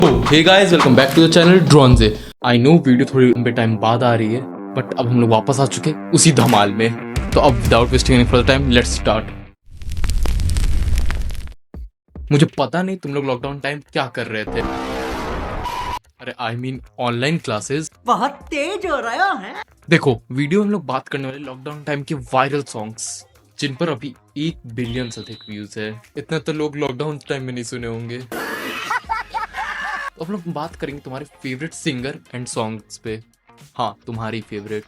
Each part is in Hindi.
Hey guys, welcome back to the channel drone से। आई नो वीडियो थोड़ी लंबे टाइम बाद आ रही है, बट अब हम लोग वापस आ चुके उसी धमाल में। तो अब without wasting any further time let's start. मुझे पता नहीं तुम लोग लॉकडाउन टाइम क्या कर रहे थे। अरे आई मीन ऑनलाइन क्लासेस। बहुत तेज हो रहा है। देखो, वीडियो हम लोग बात करने वाले लॉकडाउन टाइम के वायरल सॉन्ग्स जिन पर अभी 1 बिलियन से अधिक व्यूज है। इतने तो लोग लॉकडाउन टाइम में नहीं सुने होंगे। तो हम लोग बात करेंगे तुम्हारे फेवरेट सिंगर एंड सॉन्ग्स पे। हाँ, तुम्हारी फेवरेट।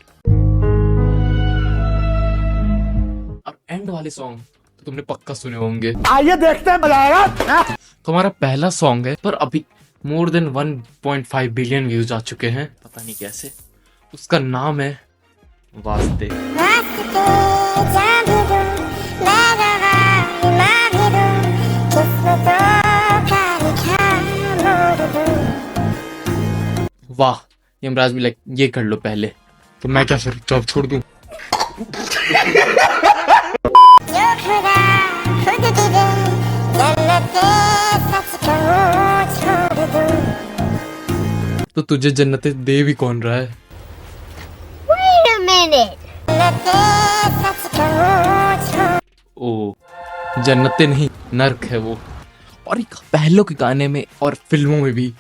अब एंड वाले सॉन्ग तो तुमने पक्का सुने होंगे। आइए देखते हैं, मजा आएगा। तुम्हारा पहला सॉन्ग है पर अभी मोर देन 1.5 बिलियन व्यूज आ चुके हैं, पता नहीं कैसे। उसका नाम है वास्ते। वाह, यमराज भी लाइक ये कर लो पहले, तो मैं क्या फिर जॉब छोड़ दूं? तो तुझे जन्नतें दे भी कौन रहा है? Wait a minute. ओ, जन्नतें नहीं, नर्क है वो। और एक पहले के गाने में और फिल्मों में भी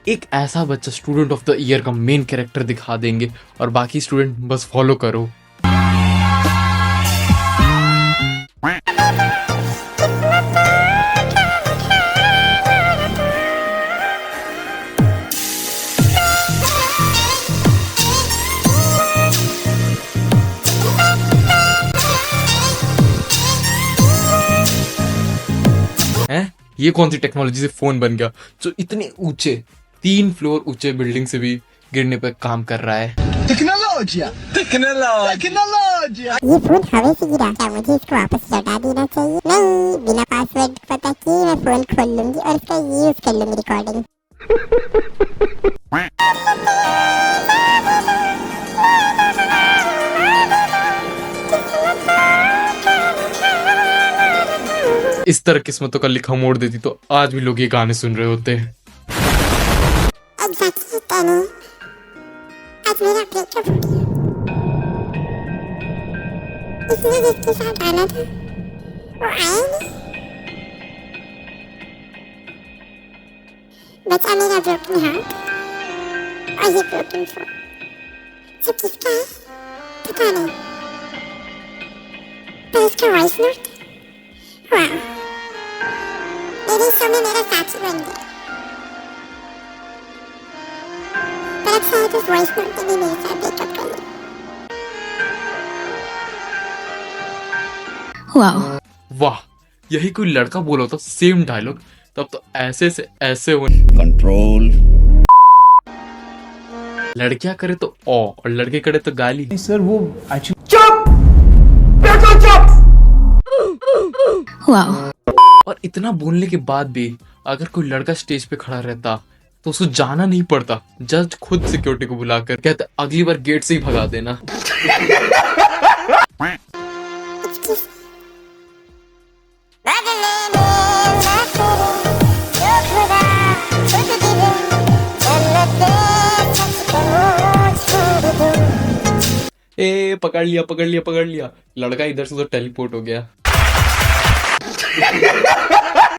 एक ऐसा बच्चा स्टूडेंट ऑफ द ईयर का मेन कैरेक्टर दिखा देंगे और बाकी स्टूडेंट बस फॉलो करो। हैं? ये कौन सी टेक्नोलॉजी से फोन बन गया जो इतने ऊंचे 3 फ्लोर ऊंचे बिल्डिंग से भी गिरने पर काम कर रहा है? टेक्नोलॉजिया टेक्नोलॉजिया। ये फोन हवा से गिरा, क्या मुझे इसको वापस लौटा देना चाहिए? नहीं, बिना पासवर्ड पता किए मैं फोन खोल लूंगी और उसका यूज कर लूंगी रिकॉर्डिंग। इस तरह किस्मतों का लिखा मोड़ देती तो आज भी लोग ये गाने सुन रहे होते हैं। Exactly, Danny. आज मेरा ब्रेकअप हो गया, इसलिए जिसके साथ आना था वो आया नहीं। बचा मेरा ब्रोकन हार्ट और ये ब्रोकन फोन। सब किसका है पता नहीं, पर इसका वॉइस नोट, वाह, मेरे समय मेरा साथी बन गया। पर अच्छा है तो वॉइस नोट के लिए मेरे साथ ब्रेकअप कर लिया। वाह, यही कोई लड़का बोला तो सेम डायलॉग, तब तो ऐसे से ऐसे हो। कंट्रोल। लड़कियां करे तो और लड़के करे तो गाली। सर वो और इतना बोलने के बाद भी अगर कोई लड़का स्टेज पे खड़ा रहता तो उसको जाना नहीं पड़ता, जज खुद सिक्योरिटी को बुलाकर कहते अगली बार गेट से ही भगा देना। ए, पकड़ लिया पकड़ लिया पकड़ लिया, लड़का इधर से तो टेलीपोर्ट हो गया।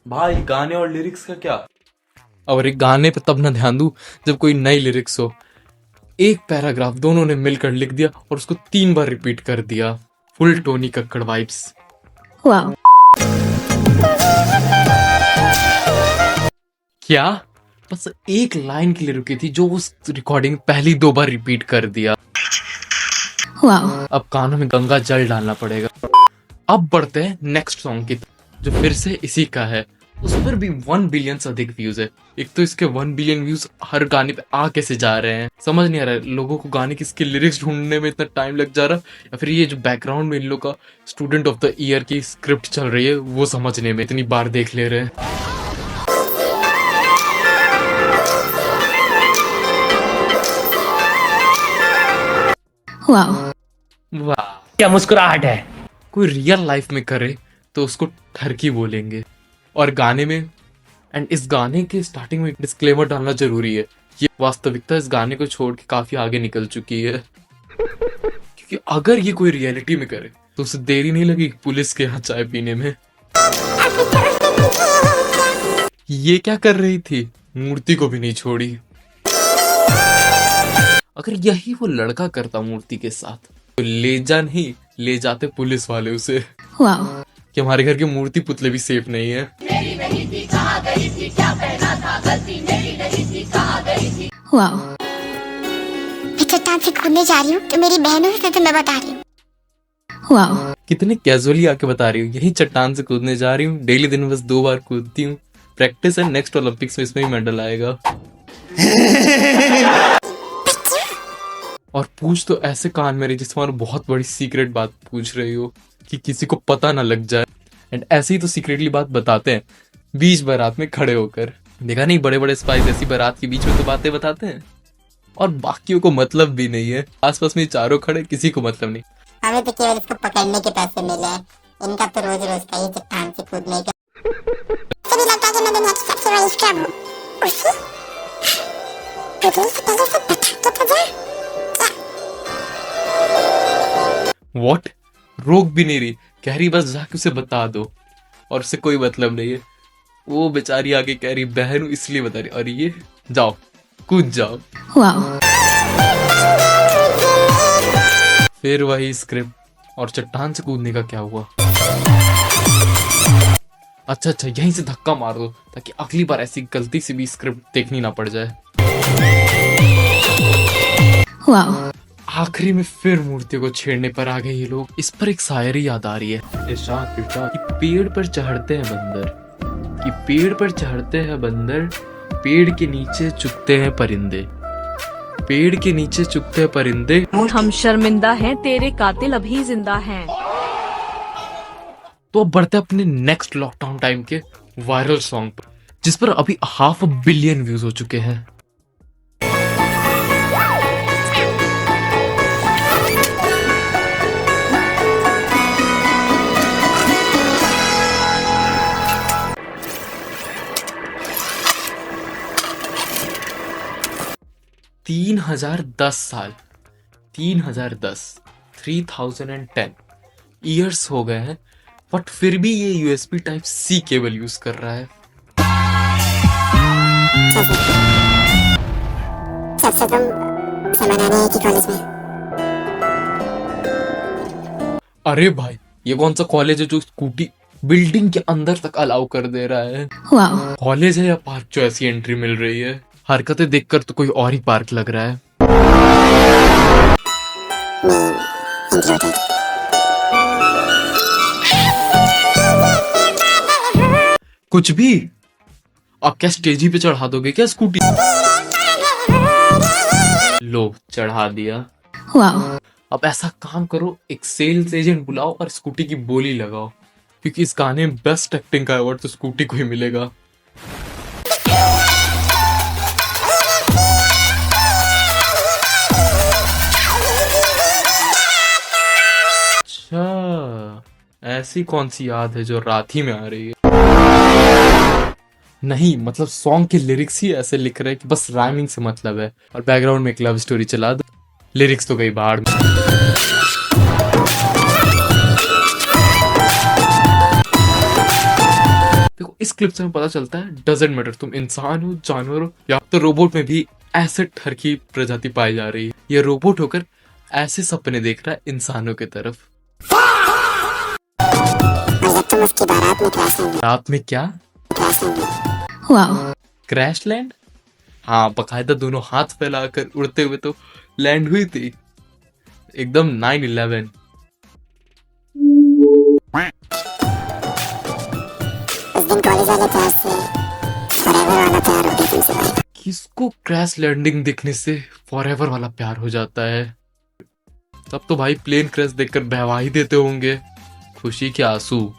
भाई, गाने और लिरिक्स का क्या? और एक गाने पे तब ना ध्यान दूं जब कोई नई लिरिक्स हो। एक पैराग्राफ दोनों ने मिलकर लिख दिया और उसको 3 बार रिपीट कर दिया। Full Tony Kakkar vibes. क्या? बस एक लाइन के लिए रुकी थी जो उस रिकॉर्डिंग पहली 2 बार रिपीट कर दिया। अब कानों में गंगा जल डालना पड़ेगा। अब बढ़ते हैं नेक्स्ट सॉन्ग की, जो फिर से इसी का है। उस पर भी 1 बिलियन से अधिक व्यूज है। एक तो इसके 1 बिलियन व्यूज हर गाने पे आ कैसे जा रहे हैं, समझ नहीं आ रहा है। लोगों को गाने की इसके लिरिक्स ढूंढने में इतना टाइम लग जा रहा, या फिर ये जो बैकग्राउंड में इन लोग का स्टूडेंट ऑफ द ईयर की स्क्रिप्ट चल रही है वो समझने में इतनी बार देख ले रहे हैं। वाह, क्या मुस्कुराहट है। कोई रियल लाइफ में करे तो उसको ठरकी बोलेंगे, और गाने में एंड इस गाने के स्टार्टिंग में डिस्क्लेमर डालना जरूरी है, ये वास्तविकता इस गाने को छोड़ के काफी आगे निकल चुकी है। क्योंकि अगर ये कोई रियलिटी में करे तो उसे देरी नहीं लगी पुलिस के यहाँ चाय पीने में। ये क्या कर रही थी, मूर्ति को भी नहीं छोड़ी। अगर यही वो लड़का करता मूर्ति के साथ तो ले जाते पुलिस वाले उसे। कि हमारे घर की मूर्ति पुतले भी सेफ नहीं है। मैं चट्टान से कूदने जा रही हूँ तो मेरी बहनों से तो मैं बता रही हूँ। कितने कैजुअली आके बता रही हूँ, यही चट्टान से कूदने जा रही हूँ, डेली दिन में बस 2 बार कूदती हूँ, प्रैक्टिस है, नेक्स्ट ओलंपिक्स में इसमें ही मेडल आएगा। और पूछ तो ऐसे कान मेरे जिस तुम्हारा बहुत बड़ी सीक्रेट बात पूछ रही हो कि किसी को पता ना लग जाए। एंड ऐसे ही तो सीक्रेटली बात बताते हैं बीच बारात में खड़े होकर। देखा नहीं, बड़े बड़े स्पाइस ऐसी बारात के बीच में तो बातें बताते हैं और बाकियों को मतलब भी नहीं है। आसपास में चारों खड़े, किसी को मतलब नहीं। हमें तो केवल इसको पकड़ने के पैसे मिले हैं, इनका तो रोज रोज का ही चट्टान से कूदने का। सभी लगता है कि मैं दुनिया की सबसे बड़ी स्क्रब हूँ। तुझे इससे पहले से पता तो था। What? रोक भी नहीं रही, कह रही बस जाके उसे बता दो और उससे कोई मतलब नहीं है। वो बेचारी आगे कह रही बहन इसलिए बता रही, और ये जाओ कूद जाओ। फिर वही स्क्रिप्ट। और चट्टान से कूदने का क्या हुआ? अच्छा यहीं से धक्का मार दो ताकि अगली बार ऐसी गलती से भी स्क्रिप्ट देखनी ना पड़ जाए। आखिरी में फिर मूर्ति को छेड़ने पर आ गए ये लोग। इस पर एक शायरी याद आ रही है, इरशाद कि पेड़ पर चढ़ते हैं बंदर, कि पेड़ पर चढ़ते हैं बंदर, पेड़ के नीचे चुगते हैं परिंदे, पेड़ के नीचे चुगते हैं परिंदे। हम शर्मिंदा हैं, तेरे कातिल अभी जिंदा हैं। तो अब बढ़ते अपने नेक्स्ट लॉकडाउन टाइम के वायरल सॉन्ग पर, जिस पर अभी 500 मिलियन व्यूज हो चुके हैं। तीन 3010 ईयर्स हो गए हैं, बट फिर भी ये USB type C cable use कर रहा है। सबसे तुम समानाने एक ही कॉलेज में। अरे भाई, ये कौन सा कॉलेज है जो स्कूटी बिल्डिंग के अंदर तक अलाउ कर दे रहा है? कॉलेज है या पार्क जो ऐसी एंट्री मिल रही है? हरकतें देखकर तो कोई और ही पार्क लग रहा है। कुछ भी? आप क्या स्टेज ही पे चढ़ा दोगे क्या स्कूटी? लो चढ़ा दिया। अब ऐसा काम करो, एक सेल्स एजेंट बुलाओ और स्कूटी की बोली लगाओ, क्योंकि इस गाने में बेस्ट एक्टिंग का अवार्ड तो स्कूटी को ही मिलेगा। अच्छा, ऐसी कौन सी याद है जो रात ही में आ रही है? नहीं, मतलब सॉन्ग के लिरिक्स ही ऐसे लिख रहे हैं कि बस राइमिंग से मतलब है, और बैकग्राउंड में एक लव स्टोरी चला दो, लिरिक्स तो गई बाहर में। देखो, इस क्लिप से हमें पता चलता है डजंट मैटर तुम इंसान हो, जानवर हो, या तो रोबोट में भी ऐसे ठर की प्रजाति पाई जा रही है। ये रोबोट होकर ऐसे सपने देख रहा है इंसानों की तरफ। रात में क्या? Crash land? हाँ, बकायदा दोनों हाथ फैलाकर उड़ते हुए तो लैंड हुई थी, एकदम 9/11। उस दिन कॉलेज वाले प्यार से फॉरएवर वाला प्यार हो गया तुमसे भाई। किसको क्रैश लैंडिंग देखने से फॉरएवर वाला प्यार हो जाता है? तब तो भाई प्लेन क्रैश देखकर बहवा ही देते होंगे, खुशी के आंसू।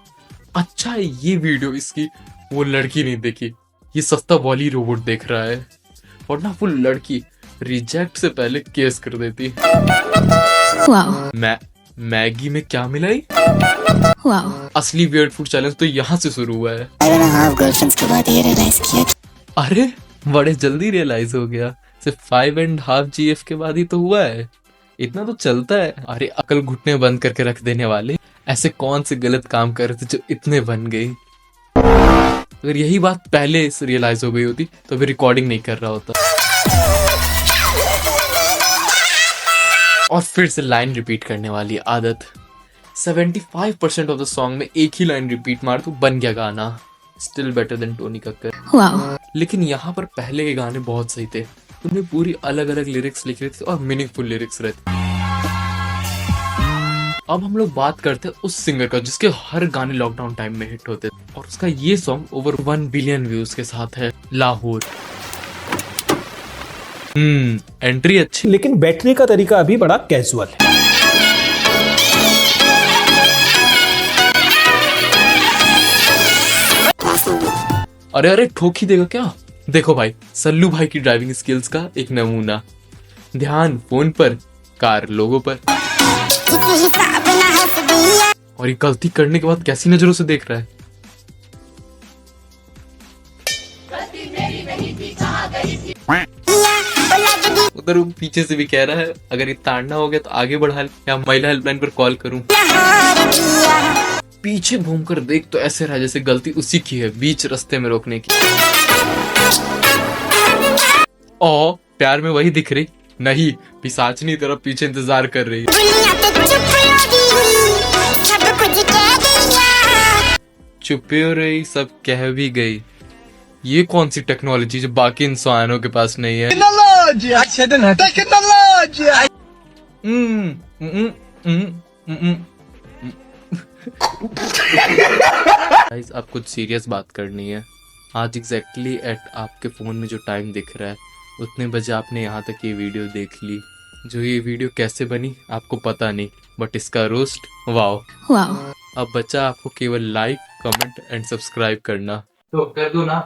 अच्छा, ये वीडियो इसकी वो लड़की नहीं देखी, ये सस्ता बॉली रोबोट देख रहा है, वरना वो लड़की रिजेक्ट से पहले केस कर देती। मैगी में क्या मिलाई? असली वियर्ड फूड चैलेंज तो यहाँ से शुरू हुआ है। के बाद ये रियलाइज किया अरे बड़े जल्दी रियलाइज हो गया, सिर्फ 5.5 GF के बाद ही तो हुआ है, इतना तो चलता है। अरे अकल घुटने बंद करके रख देने वाले, ऐसे कौन से गलत काम कर रहे थे जो इतने बन गए। अगर यही बात पहले से रियलाइज हो गई होती तो फिर रिकॉर्डिंग नहीं कर रहा होता। और फिर से लाइन रिपीट करने वाली आदत। 75% ऑफ द सॉन्ग में एक ही लाइन रिपीट मार तो बन गया गाना। Still better than Tony Kakkar. लेकिन यहाँ पर पहले के गाने बहुत सही थे, उनमें पूरी अलग अलग लिरिक्स लिख रहे थे और मीनिंगफुल लिरिक्स रहते। अब हम लोग बात करते हैं उस सिंगर का जिसके हर गाने लॉकडाउन टाइम में हिट होते थे, और उसका ये सॉन्ग ओवर 1 बिलियन व्यूज के साथ है, लाहौर। एंट्री अच्छी, लेकिन बैठने का तरीका अभी बड़ा कैजुअल है। अरे अरे ठोक ही देगा क्या। देखो भाई, सल्लू भाई की ड्राइविंग स्किल्स का एक नमूना। ध्यान फोन पर, कार लोगों पर। और ये गलती करने के बाद कैसी नजरों से देख रहा है। उधर वो पीछे से भी कह रहा है अगर ये ताड़ना हो गया तो आगे बढ़ा ले या महिला हेल्पलाइन पर कॉल करूं। पीछे घूमकर देख तो ऐसे रहा जैसे गलती उसी की है, बीच रास्ते में रोकने की। ओ प्यार में वही दिख रही नहीं, पिशाचनी तरफ पीछे इंतजार कर रही है। चुपे हो रही, सब कह भी गई। ये कौन सी टेक्नोलॉजी जो बाकी इंसानों के पास नहीं है। गाइस अब कुछ सीरियस बात करनी है। आज एग्जैक्टली एट आपके फोन में जो टाइम दिख रहा है उतने बजे आपने यहाँ तक ये वीडियो देख ली। जो ये वीडियो कैसे बनी आपको पता नहीं, बट इसका रोस्ट वाओ। अब बचा आपको केवल लाइक, कमेंट एंड सब्सक्राइब करना, तो कर दो ना।